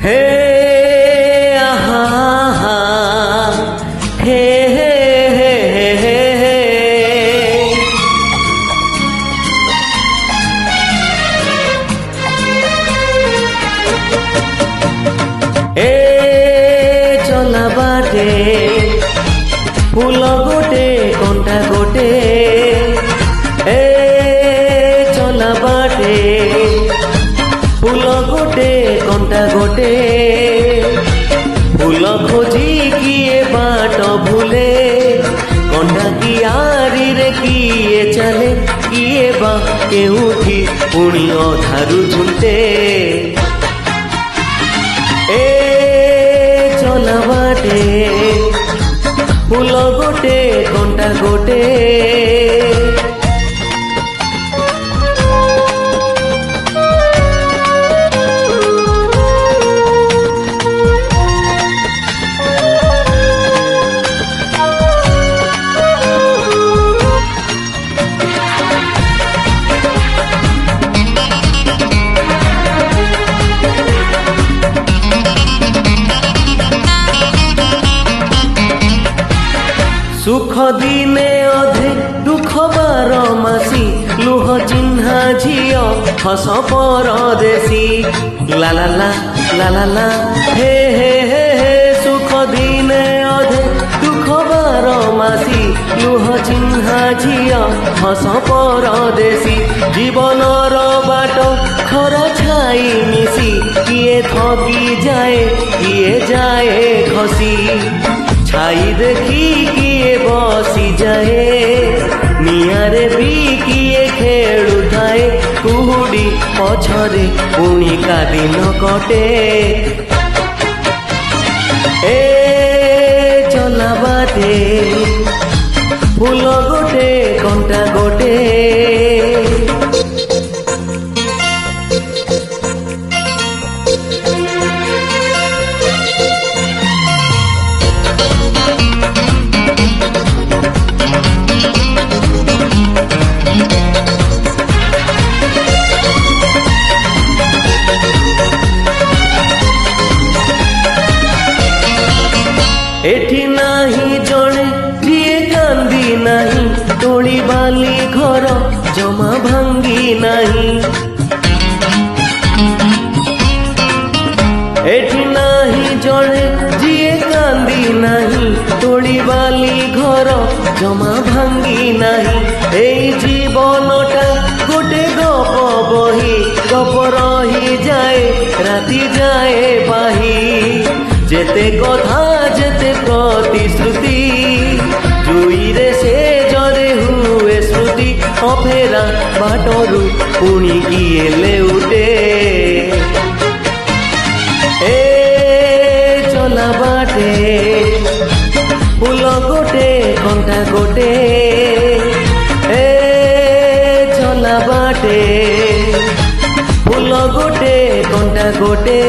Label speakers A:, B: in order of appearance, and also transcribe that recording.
A: হে আহা হা হে হে হে হে হে এ চলা বাটে ফুল গোটে কଣ୍ଟା গোটে এ চলা বাটে ফুল গোটে কଣ୍ଟା গোটে ফুল খোঁজি কিଏ ବାଟ ভুলে କଣ୍ଟା କିଆରିରେ କିଏ ଚାଲେ କିଏ ବା କେଉଁଠି ପୁଣି ଅଧାରୁ ଝୁଣ୍ଟେ ଏ ଚଲା ବାଟେ ফুল গোটে কণ্টা গোটে সুখ দিনে অধে দুঃখ বার মাসি লুহ চিহ্না ঝিও হস পরদেশী লা লা লা লা লা লা হে হে হে হে সুখ দিনে অধে দুঃখ বার মাসি লুহ চিহ্না ঝিও হস পরদেশী জীবনর বাট খরা ছাই মিশি কিয়ে ঠকি যায় কিয়ে যায় খসি ছাই দেখি কিଏ বসি যাଏ নিଆଁରେ ବି କିଏ ଖେଳୁଥାଏ କୁହୁଡ଼ି ପଛରେ ପୁଣି କାଦିନ କଟେ ଏ ଚଲା ବାଟେ ফুল গোটে কণ্টা গোটে এঠি নাহি জনে যিয়ে কান্দি নাহি তোলি বালি ঘর জমা ভাঙ্গি নাহি এঠি নাহি জনে যিয়ে কান্দি নাহি তোলি বালি ঘর জমা ভাঙ্গি নাহি এই জীবনটা গোটে গপ বহি গপ রহি যায় রাতি যায় বাহি যেতে কথা যেতে প্রতিশ্রুতি জুইরে সে জরে হুয়ে শ্রুতি অফেরা বাটরু পুଣି কিଏ লেউটে এ চলা বাটে ফুল গোটে কণ্টা গোটে এ চলা বাটে ফুল গোটে কণ্টা গোটে